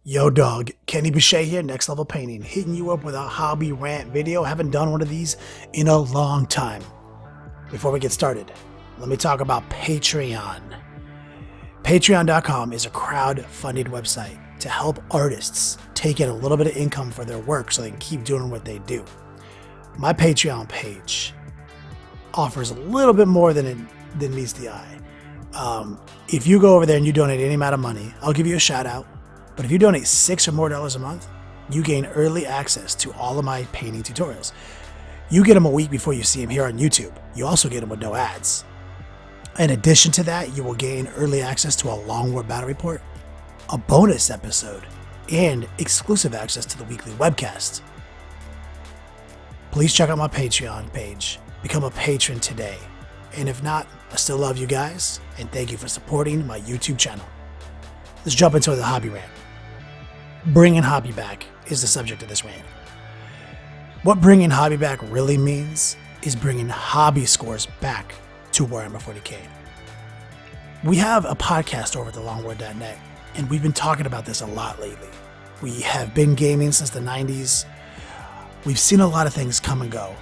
Yo dog, Kenny Boucher here, Next Level Painting, hitting you up with a hobby rant video. Haven't done one of these in a long time. Before we get started, let me talk about Patreon. Patreon.com is a crowd-funded website to help artists take in a little bit of income for their work so they can keep doing what they do. My Patreon page offers a little bit more than meets the eye. If you go over there and you donate any amount of money, I'll give you a shout out. But if you donate $6 or more a month, you gain early access to all of my painting tutorials. You get them a week before you see them here on YouTube. You also get them with no ads. In addition to that, you will gain early access to a Long War Battle Report, a bonus episode, and exclusive access to the weekly webcast. Please check out my Patreon page. Become a patron today. And if not, I still love you guys, and thank you for supporting my YouTube channel. Let's jump into the hobby rant. Bringing hobby back is the subject of this rant. What bringing hobby back really means is bringing hobby scores back to Warhammer 40k. We have a podcast over at thelongwar.net, and we've been talking about this a lot lately. We have been gaming since the 90s. We've seen a lot of things come and go,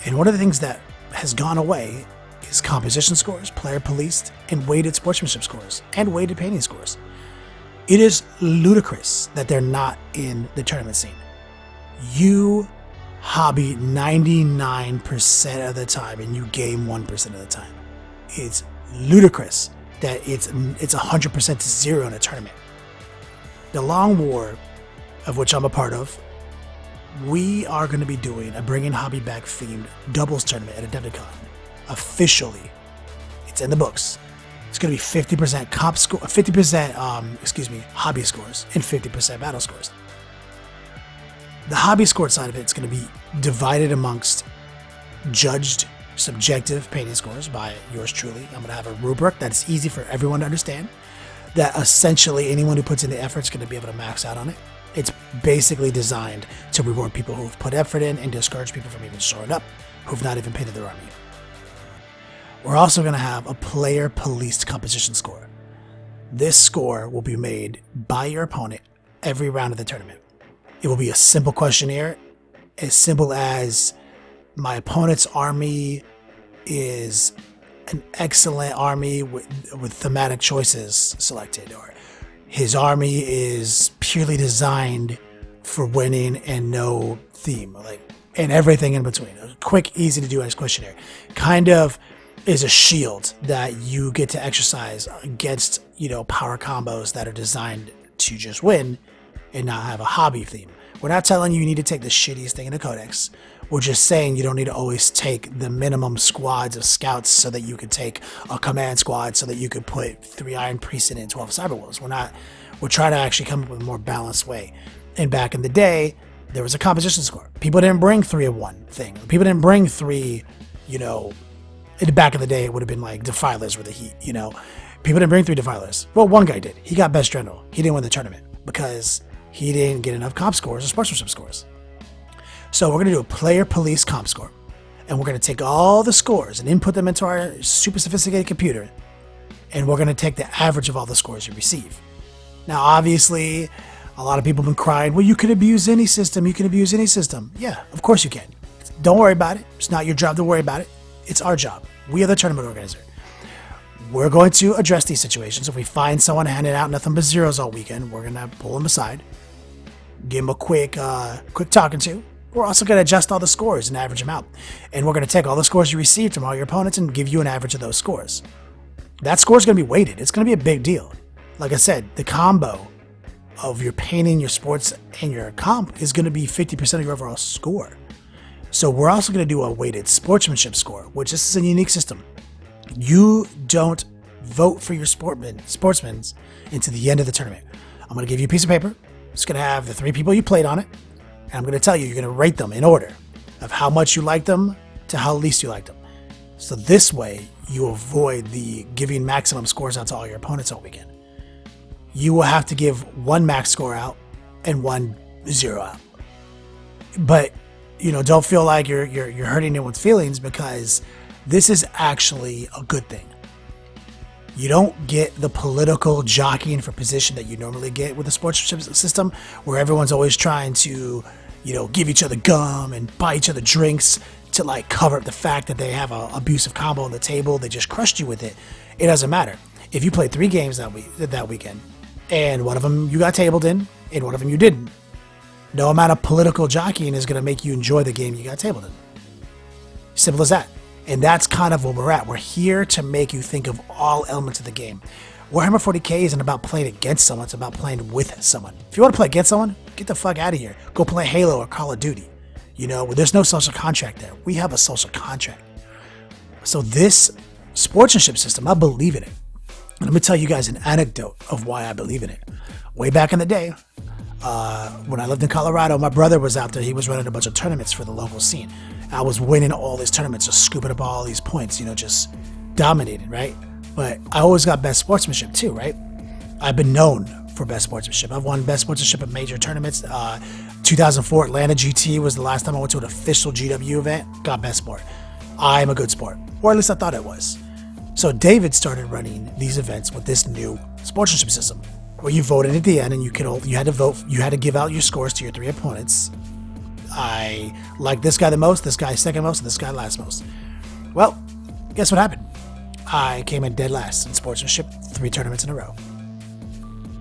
and one of the things that has gone away is composition scores, player policed, and weighted sportsmanship scores, and weighted painting scores. It is ludicrous that they're not in the tournament scene. You hobby 99% of the time and you game 1% of the time. It's ludicrous that it's 100% to 0 in a tournament. The Long War, of which I'm a part of, we are going to be doing a Bringing Hobby Back themed doubles tournament at Adepticon. Officially, it's in the books. It's going to be 50% comp score, 50% hobby scores, and 50% battle scores. The hobby score side of it is going to be divided amongst judged subjective painting scores by yours truly. I'm going to have a rubric that's easy for everyone to understand, that essentially anyone who puts in the effort is going to be able to max out on it. It's basically designed to reward people who've put effort in and discourage people from even showing up, who've not even painted their army. We're also going to have a player policed composition score. This score will be made by your opponent every round of the tournament. It will be a simple questionnaire, as simple as my opponent's army is an excellent army with thematic choices selected, or his army is purely designed for winning and no theme, and everything in between. A quick, easy to do as questionnaire. Kind of is a shield that you get to exercise against, power combos that are designed to just win and not have a hobby theme. We're not telling you need to take the shittiest thing in the codex. We're just saying you don't need to always take the minimum squads of scouts so that you could take a command squad so that you could put 3 Iron Priests in and 12 Cyberwolves. We're trying to actually come up with a more balanced way. And back in the day, there was a composition score. People didn't bring 3 of one thing. People didn't bring 3, back in the day, it would have been like Defilers were the heat, People didn't bring 3 Defilers. Well, one guy did. He got Best General. He didn't win the tournament because he didn't get enough comp scores or sportsmanship scores. So we're going to do a player police comp score. And we're going to take all the scores and input them into our super sophisticated computer. And we're going to take the average of all the scores you receive. Now, obviously, a lot of people have been crying, well, you can abuse any system. You can abuse any system. Yeah, of course you can. Don't worry about it. It's not your job to worry about it. It's our job. We are the tournament organizer. We're going to address these situations. If we find someone handing out nothing but zeros all weekend, we're going to pull them aside, give them a quick talking to. We're also going to adjust all the scores and average them out. And we're going to take all the scores you received from all your opponents and give you an average of those scores. That score is going to be weighted. It's going to be a big deal. Like I said, the combo of your painting, your sports, and your comp is going to be 50% of your overall score. So we're also going to do a weighted sportsmanship score, which this is a unique system. You don't vote for your sportsmen into the end of the tournament. I'm going to give you a piece of paper. It's going to have the 3 people you played on it. And I'm going to tell you, you're going to rate them in order of how much you like them to how least you like them. So this way, you avoid the giving maximum scores out to all your opponents all weekend. You will have to give 1 max score out and 1 0 out. But don't feel like you're hurting anyone's feelings, because this is actually a good thing. You don't get the political jockeying for position that you normally get with the sportsmanship system, where everyone's always trying to, give each other gum and buy each other drinks to like cover up the fact that they have a abusive combo on the table. They just crushed you with it. It doesn't matter. If you played 3 games that weekend, and one of them you got tabled in, and one of them you didn't, no amount of political jockeying is going to make you enjoy the game you got tabled in. Simple as that. And that's kind of where we're at. We're here to make you think of all elements of the game. Warhammer 40k isn't about playing against someone, it's about playing with someone. If you want to play against someone, get the fuck out of here. Go play Halo or Call of Duty. There's no social contract there. We have a social contract. So this sportsmanship system, I believe in it. And let me tell you guys an anecdote of why I believe in it. Way back in the day, when I lived in Colorado, my brother was out there. He was running a bunch of tournaments for the local scene. I was winning all these tournaments, just scooping up all these points, just dominating, right? But I always got best sportsmanship too, right? I've been known for best sportsmanship. I've won best sportsmanship at major tournaments. 2004 Atlanta GT was the last time I went to an official GW event. Got best sport. I'm a good sport, or at least I thought I was. So David started running these events with this new sportsmanship system, where you voted at the end, and you had to vote. You had to give out your scores to your 3 opponents. I like this guy the most, this guy second most, and this guy last most. Well, guess what happened? I came in dead last in sportsmanship 3 tournaments in a row.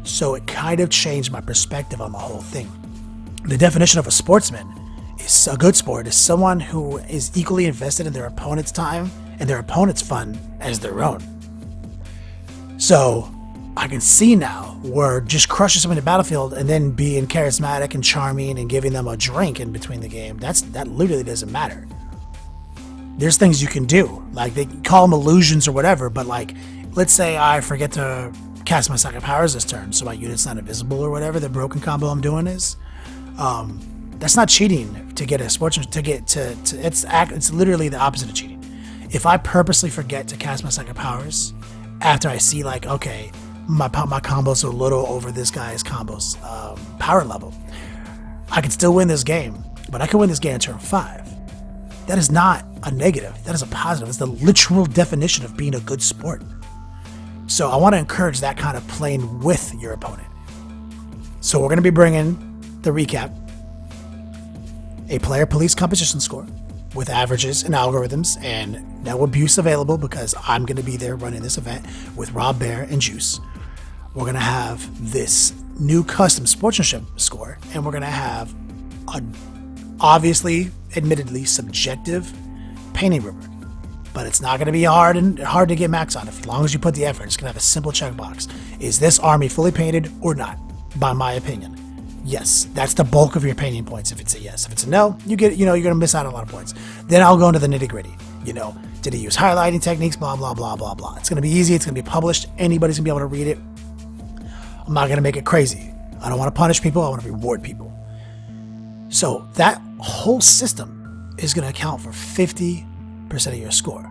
So it kind of changed my perspective on the whole thing. The definition of a sportsman is a good sport is someone who is equally invested in their opponent's time and their opponent's fun as their own. So I can see now where just crushing someone in the battlefield and then being charismatic and charming and giving them a drink in between the game, that literally doesn't matter. There's things you can do, like they call them illusions or whatever, but like, let's say I forget to cast my second powers this turn, so my unit's not invisible or whatever the broken combo I'm doing is. That's not cheating to get a sportsman it's literally the opposite of cheating. If I purposely forget to cast my second powers after I see like, okay, my combos are a little over this guy's combos power level, I can still win this game, but I can win this game in turn 5. That is not a negative. That is a positive. It's the literal definition of being a good sport. So I want to encourage that kind of playing with your opponent. So we're going to be bringing the recap, a player police composition score with averages and algorithms, and no abuse available because I'm going to be there running this event with Rob Bear and Juice. We're going to have this new custom sportsmanship score, and we're going to have a obviously, admittedly subjective painting rubric, but it's not going to be hard to get max on. As long as you put the effort, it's going to have a simple checkbox. Is this army fully painted or not? By my opinion, yes. That's the bulk of your painting points. If it's a yes, if it's a no, you're going to miss out on a lot of points. Then I'll go into the nitty gritty. Did he use highlighting techniques? Blah blah blah blah blah. It's going to be easy. It's going to be published. Anybody's going to be able to read it. I'm not going to make it crazy. I don't want to punish people. I want to reward people. So that whole system is going to account for 50% of your score.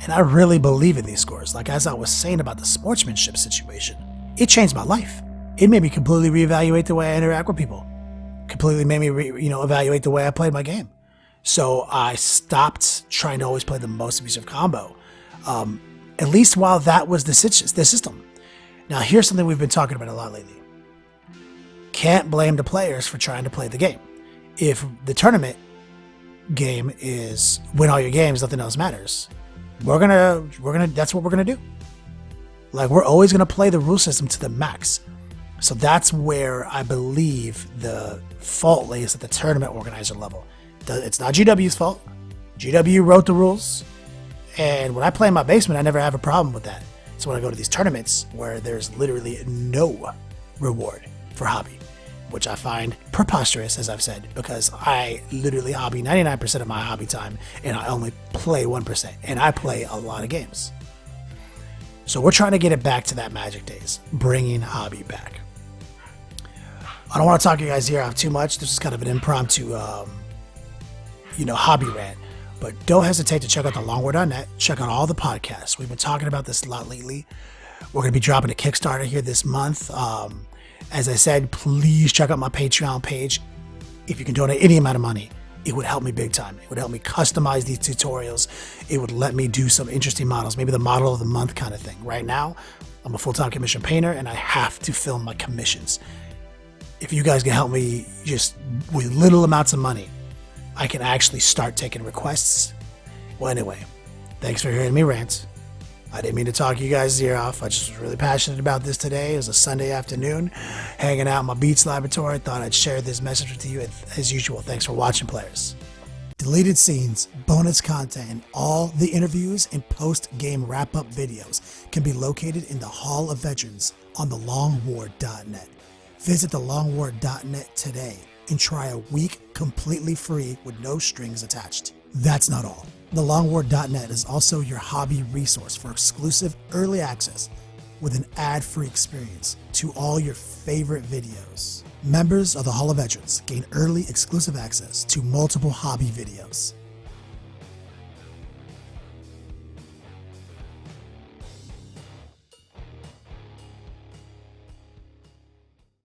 And I really believe in these scores. Like as I was saying about the sportsmanship situation, it changed my life. It made me completely reevaluate the way I interact with people. Completely made me evaluate the way I played my game. So I stopped trying to always play the most abusive combo. At least while that was the system. Now here's something we've been talking about a lot lately. Can't blame the players for trying to play the game. If the tournament game is win all your games, nothing else matters. We're gonna that's what we're gonna do. Like we're always gonna play the rule system to the max. So that's where I believe the fault lays at the tournament organizer level. It's not GW's fault. GW wrote the rules, and when I play in my basement, I never have a problem with that. So when I go to these tournaments where there's literally no reward for hobby, which I find preposterous, as I've said, because I literally hobby 99% of my hobby time, and I only play 1%, and I play a lot of games. So we're trying to get it back to that Magic days, bringing hobby back. I don't want to talk to you guys here out too much. This is kind of an impromptu, hobby rant. But don't hesitate to check out thelongwar.net. Check out all the podcasts. We've been talking about this a lot lately. We're going to be dropping a Kickstarter here this month. As I said, please check out my Patreon page. If you can donate any amount of money, it would help me big time. It would help me customize these tutorials. It would let me do some interesting models, maybe the model of the month kind of thing. Right now, I'm a full-time commission painter and I have to film my commissions. If you guys can help me just with little amounts of money, I can actually start taking requests. Well, anyway, thanks for hearing me rant. I didn't mean to talk you guys' ear off. I just was really passionate about this today. It was a Sunday afternoon, hanging out in my Beats laboratory. Thought I'd share this message with you as usual. Thanks for watching, players. Deleted scenes, bonus content, and all the interviews and post-game wrap-up videos can be located in the Hall of Veterans on thelongwar.net. Visit thelongwar.net today and try a week completely free with no strings attached. That's not all. TheLongWar.net is also your hobby resource for exclusive early access with an ad-free experience to all your favorite videos. Members of the Hall of Veterans gain early exclusive access to multiple hobby videos.